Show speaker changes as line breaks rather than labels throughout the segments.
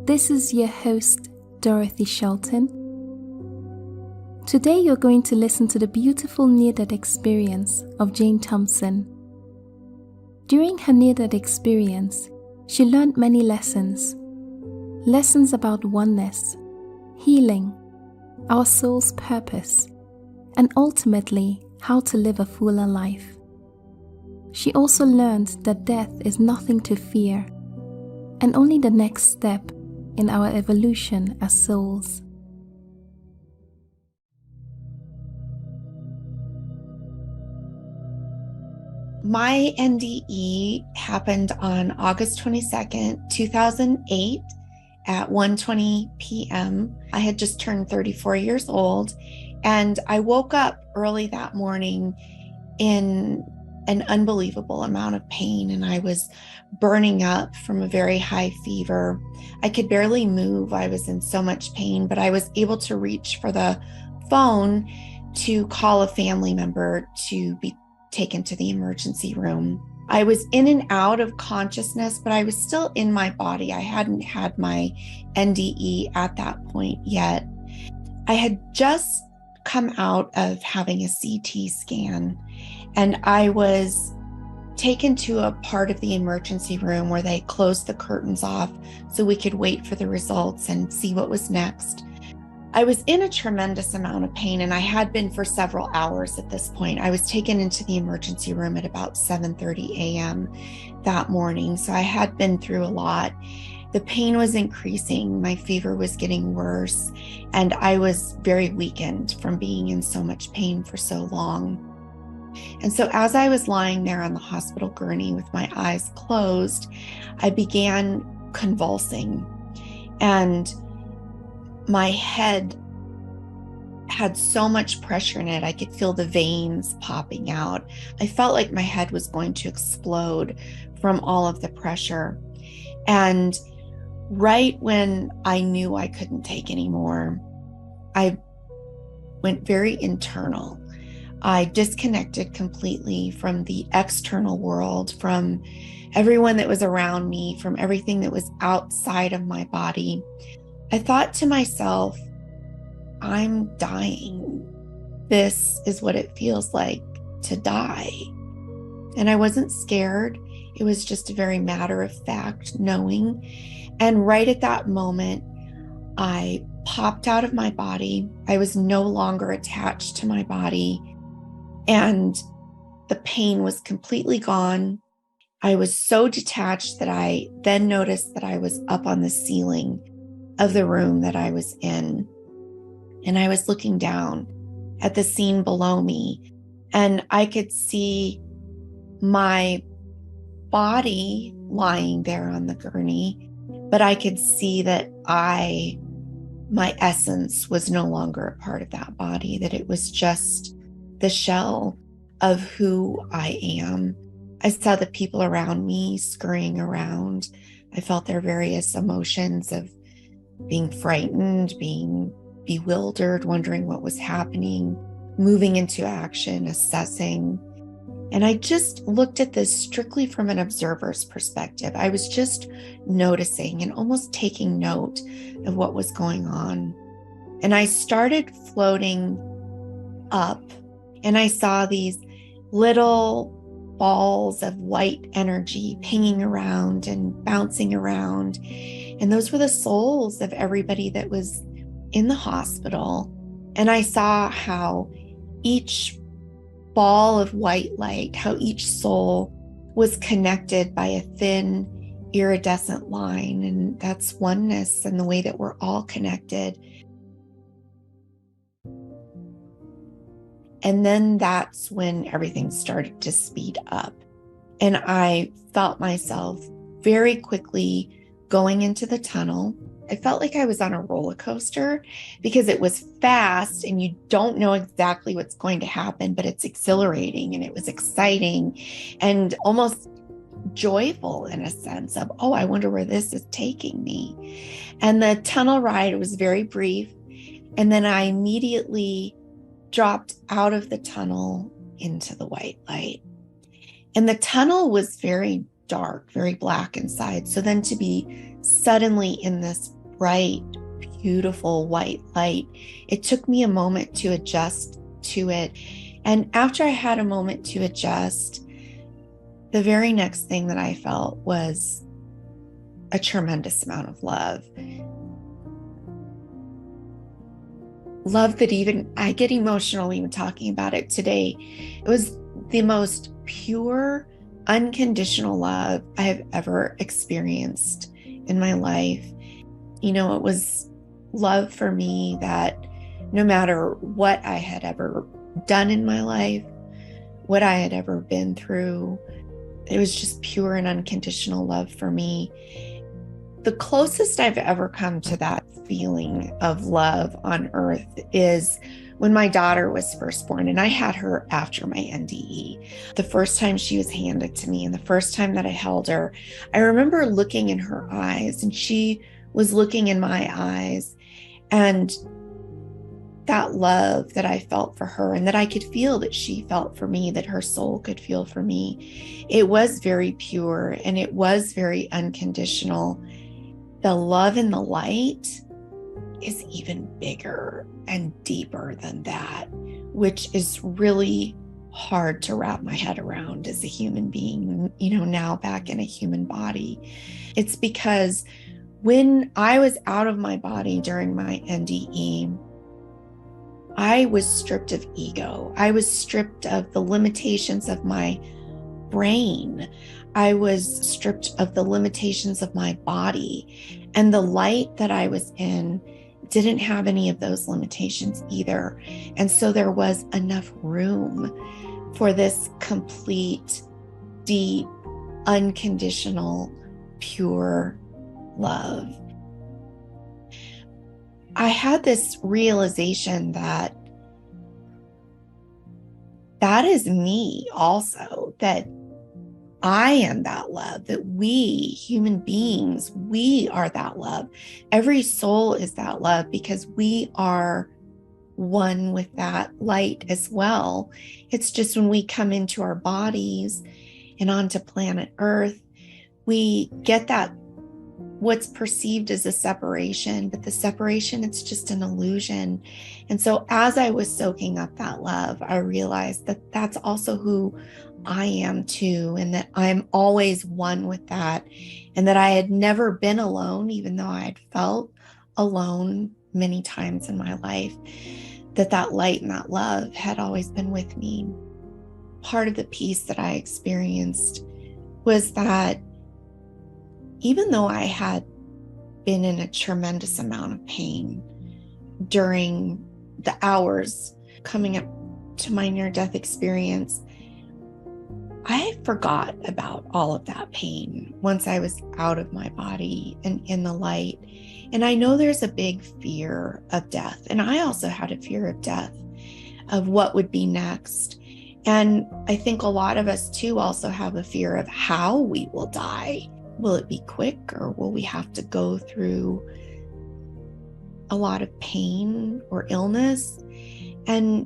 This is your host, Dorothy Shelton. Today you're going to listen to the beautiful near-death experience of Jane Thompson. During her near-death experience, she learned many lessons. Lessons about oneness, healing, our soul's purpose, and ultimately how to live a fuller life. She also learned that death is nothing to fear and only the next step in our evolution as souls.
My NDE happened on August 22nd, 2008 at 1:20 p.m. I had just turned 34 years old, and I woke up early that morning in an unbelievable amount of pain, and I was burning up from a very high fever. I could barely move. I was in so much pain, but I was able to reach for the phone to call a family member to be taken to the emergency room. I was in and out of consciousness, but I was still in my body. I hadn't had my NDE at that point yet. I had just come out of having a CT scan, and I was taken to a part of the emergency room where they closed the curtains off so we could wait for the results and see what was next. I was in a tremendous amount of pain, and I had been for several hours at this point. I was taken into the emergency room at about 7:30 a.m. that morning, so I had been through a lot. The pain was increasing, my fever was getting worse, and I was very weakened from being in so much pain for so long. And so as I was lying there on the hospital gurney with my eyes closed, I began convulsing, and my head had so much pressure in it. I could feel the veins popping out. I felt like my head was going to explode from all of the pressure. And right when I knew I couldn't take anymore, I went very internal. I disconnected completely from the external world, from everyone that was around me, from everything that was outside of my body. I thought to myself, I'm dying. This is what it feels like to die. And I wasn't scared. It was just a very matter of fact knowing. And right at that moment, I popped out of my body. I was no longer attached to my body, and the pain was completely gone. I was so detached that I then noticed that I was up on the ceiling of the room that I was in. And I was looking down at the scene below me, and I could see my body lying there on the gurney, but I could see that my essence was no longer a part of that body, that it was just the shell of who I am. I saw the people around me scurrying around. I felt their various emotions of being frightened, being bewildered, wondering what was happening, moving into action, assessing. And I just looked at this strictly from an observer's perspective. I was just noticing and almost taking note of what was going on. And I started floating up, and I saw these little balls of white energy pinging around and bouncing around. And those were the souls of everybody that was in the hospital. And I saw how each ball of white light, how each soul was connected by a thin iridescent line. And that's oneness and the way that we're all connected. And then that's when everything started to speed up. And I felt myself very quickly going into the tunnel. I felt like I was on a roller coaster because it was fast and you don't know exactly what's going to happen, but it's exhilarating and it was exciting and almost joyful in a sense of, oh, I wonder where this is taking me. And the tunnel ride was very brief. And then I immediately dropped out of the tunnel into the white light. And the tunnel was very dark, very black inside. So then to be suddenly in this bright, beautiful white light. It took me a moment to adjust to it. And after I had a moment to adjust, the very next thing that I felt was a tremendous amount of love. Love that even I get emotional even talking about it today. It was the most pure, unconditional love I have ever experienced in my life. You know, it was love for me that no matter what I had ever done in my life, what I had ever been through, it was just pure and unconditional love for me. The closest I've ever come to that feeling of love on earth is when my daughter was first born, and I had her after my NDE. The first time she was handed to me and the first time that I held her, I remember looking in her eyes and she was looking in my eyes, and that love that I felt for her and that I could feel that she felt for me, that her soul could feel for me, it was very pure and it was very unconditional. The love in the light is even bigger and deeper than that, which is really hard to wrap my head around as a human being, now back in a human body. It's because when I was out of my body during my NDE, I was stripped of ego. I was stripped of the limitations of my brain. I was stripped of the limitations of my body. And the light that I was in didn't have any of those limitations either. And so there was enough room for this complete, deep, unconditional, pure love. I had this realization that is me also, that I am that love, that we human beings, we are that love. Every soul is that love because we are one with that light as well. It's just when we come into our bodies and onto planet Earth, we get that what's perceived as a separation, but the separation, it's just an illusion. And so as I was soaking up that love, I realized that that's also who I am too, and that I'm always one with that, and that I had never been alone, even though I had felt alone many times in my life, that light and that love had always been with me. Part of the peace that I experienced was that even though I had been in a tremendous amount of pain during the hours coming up to my near-death experience, I forgot about all of that pain once I was out of my body and in the light. And I know there's a big fear of death. And I also had a fear of death, of what would be next. And I think a lot of us too also have a fear of how we will die. Will it be quick, or will we have to go through a lot of pain or illness? And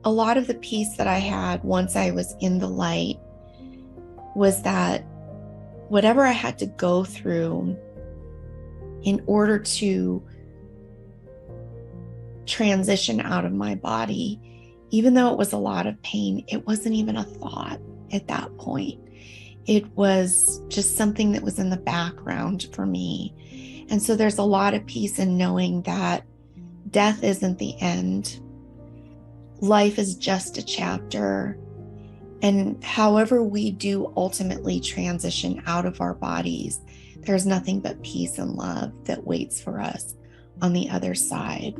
a lot of the peace that I had once I was in the light was that whatever I had to go through in order to transition out of my body, even though it was a lot of pain, it wasn't even a thought at that point. It was just something that was in the background for me. And so there's a lot of peace in knowing that death isn't the end. Life is just a chapter. And however we do ultimately transition out of our bodies, there's nothing but peace and love that waits for us on the other side.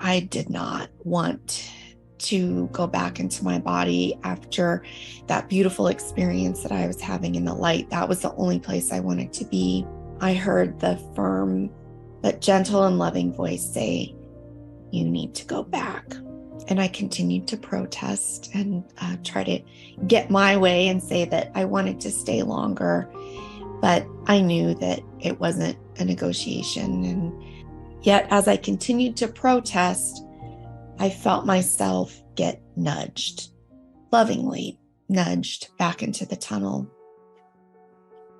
I did not want to go back into my body after that beautiful experience that I was having in the light. That was the only place I wanted to be. I heard the firm but gentle and loving voice say, "You need to go back." And I continued to protest and try to get my way and say that I wanted to stay longer. But I knew that it wasn't a negotiation. And yet, as I continued to protest, I felt myself get nudged, lovingly nudged back into the tunnel,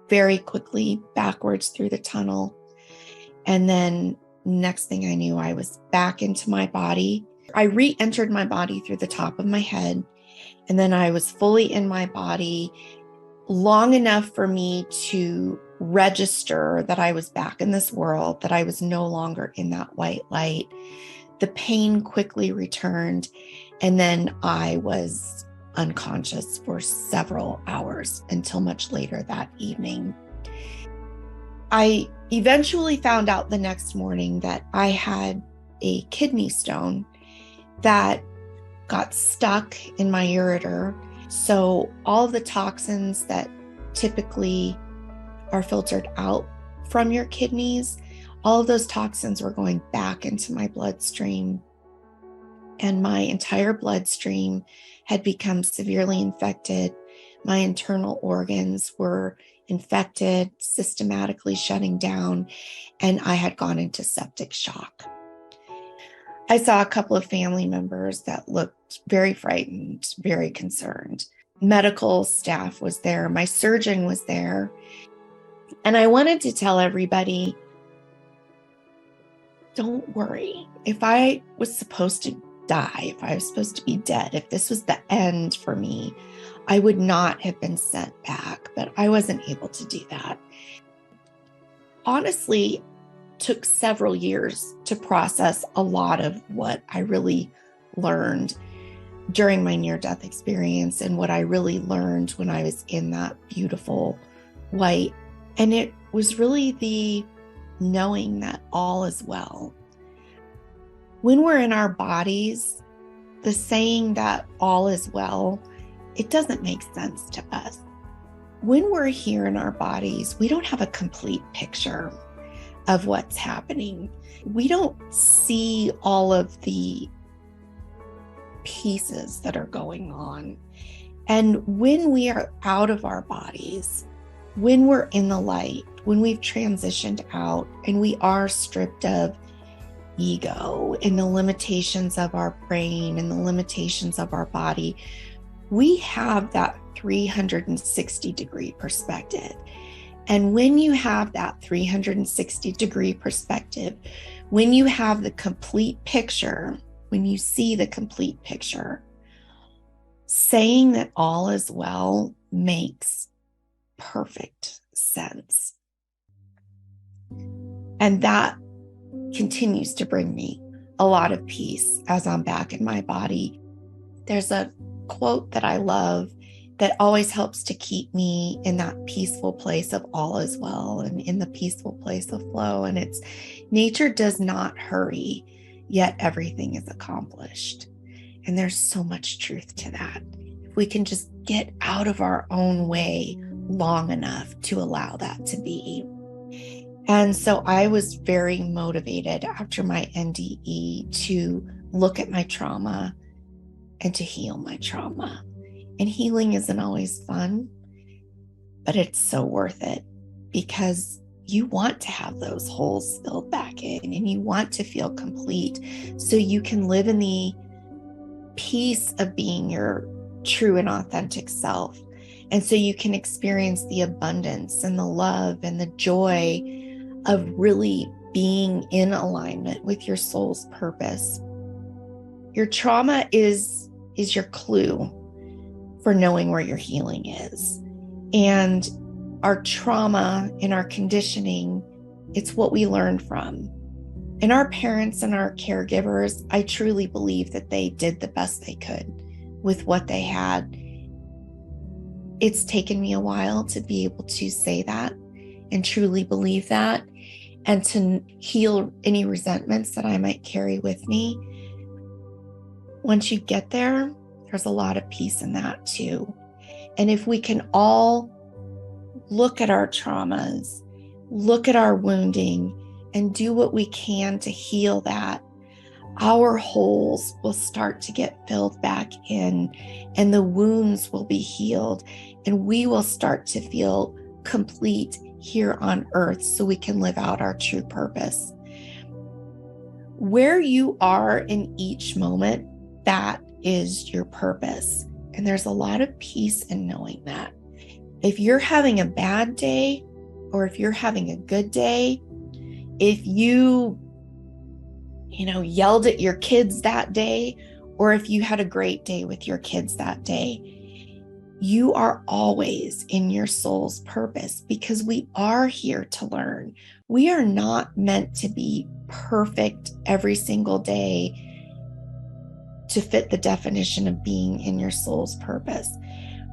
very quickly backwards through the tunnel. And then next thing I knew, I was back into my body. I re-entered my body through the top of my head. And then I was fully in my body long enough for me to register that I was back in this world, that I was no longer in that white light. The pain quickly returned. And then I was unconscious for several hours until much later that evening. I eventually found out the next morning that I had a kidney stone that got stuck in my ureter. So all the toxins that typically are filtered out from your kidneys, all of those toxins were going back into my bloodstream. And my entire bloodstream had become severely infected. My internal organs were infected, systematically shutting down, and I had gone into septic shock. I saw a couple of family members that looked very frightened, very concerned. Medical staff was there. My surgeon was there. And I wanted to tell everybody, don't worry. If I was supposed to die, if I was supposed to be dead, if this was the end for me, I would not have been sent back, but I wasn't able to do that. Honestly, took several years to process a lot of what I really learned during my near-death experience and what I really learned when I was in that beautiful white. And it was really the knowing that all is well. When we're in our bodies, the saying that all is well, it doesn't make sense to us. When we're here in our bodies, we don't have a complete picture of what's happening. We don't see all of the pieces that are going on. And when we are out of our bodies, when we're in the light, when we've transitioned out and we are stripped of ego and the limitations of our brain and the limitations of our body, we have that 360-degree perspective. And when you have that 360-degree perspective, when you have the complete picture, when you see the complete picture, saying that all is well makes perfect sense. And that continues to bring me a lot of peace as I'm back in my body. There's a quote that I love that always helps to keep me in that peaceful place of all is well and in the peaceful place of flow. And it's, nature does not hurry, yet everything is accomplished. And there's so much truth to that. If we can just get out of our own way long enough to allow that to be. And so I was very motivated after my NDE to look at my trauma and to heal my trauma. And healing isn't always fun, but it's so worth it because you want to have those holes filled back in and you want to feel complete so you can live in the peace of being your true and authentic self. And so you can experience the abundance and the love and the joy of really being in alignment with your soul's purpose. Your trauma is your clue for knowing where your healing is. And our trauma and our conditioning, it's what we learn from. And our parents and our caregivers, I truly believe that they did the best they could with what they had. It's taken me a while to be able to say that and truly believe that and to heal any resentments that I might carry with me. Once you get there, there's a lot of peace in that too. And if we can all look at our traumas, look at our wounding, and do what we can to heal that, our holes will start to get filled back in and the wounds will be healed and we will start to feel complete here on earth so we can live out our true purpose. Where you are in each moment, that is your purpose. And there's a lot of peace in knowing that. If you're having a bad day or if you're having a good day, if you yelled at your kids that day, or if you had a great day with your kids that day, you are always in your soul's purpose, because we are here to learn. We are not meant to be perfect every single day to fit the definition of being in your soul's purpose.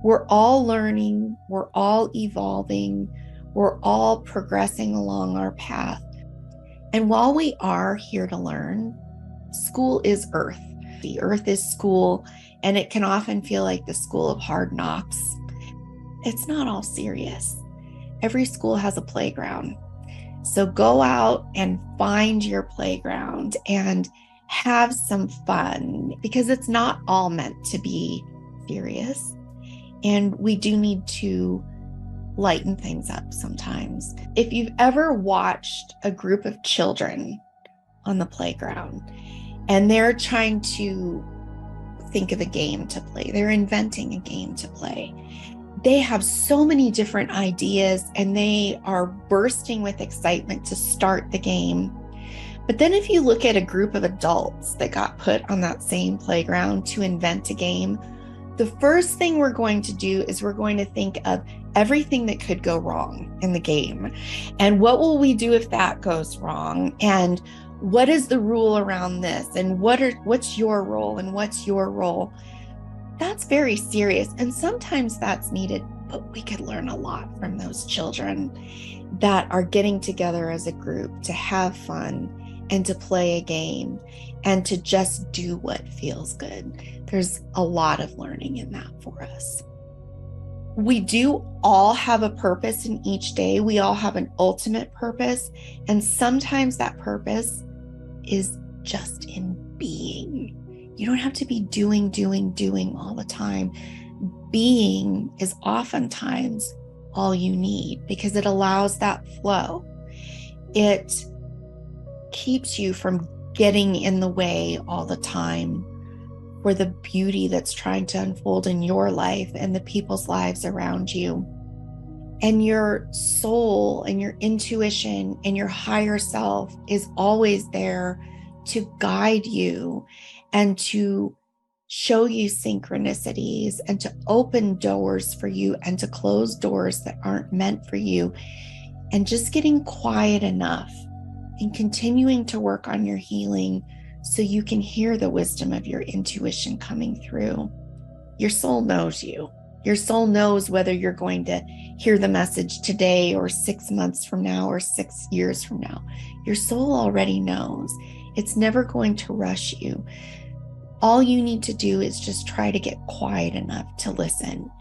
We're all learning, we're all evolving, we're all progressing along our path. And while we are here to learn, school is earth. The earth is school, and it can often feel like the school of hard knocks. It's not all serious. Every school has a playground. So go out and find your playground and have some fun, because it's not all meant to be serious. And we do need to lighten things up sometimes. If you've ever watched a group of children on the playground and they're trying to think of a game to play, they're inventing a game to play, they have so many different ideas and they are bursting with excitement to start the game. But then if you look at a group of adults that got put on that same playground to invent a game, the first thing we're going to do is we're going to think of everything that could go wrong in the game. And what will we do if that goes wrong? And what is the rule around this? And what's your role and what's your role? That's very serious. And sometimes that's needed, but we could learn a lot from those children that are getting together as a group to have fun and to play a game and to just do what feels good. There's a lot of learning in that for us. We do all have a purpose in each day. We all have an ultimate purpose. And sometimes that purpose is just in being. You don't have to be doing all the time. Being is oftentimes all you need, because it allows that flow. It keeps you from getting in the way all the time for the beauty that's trying to unfold in your life and the people's lives around you. And your soul and your intuition and your higher self is always there to guide you and to show you synchronicities and to open doors for you and to close doors that aren't meant for you. And just getting quiet enough and continuing to work on your healing so you can hear the wisdom of your intuition coming through. Your soul knows you. Your soul knows whether you're going to hear the message today or 6 months from now or 6 years from now. Your soul already knows. It's never going to rush you. All you need to do is just try to get quiet enough to listen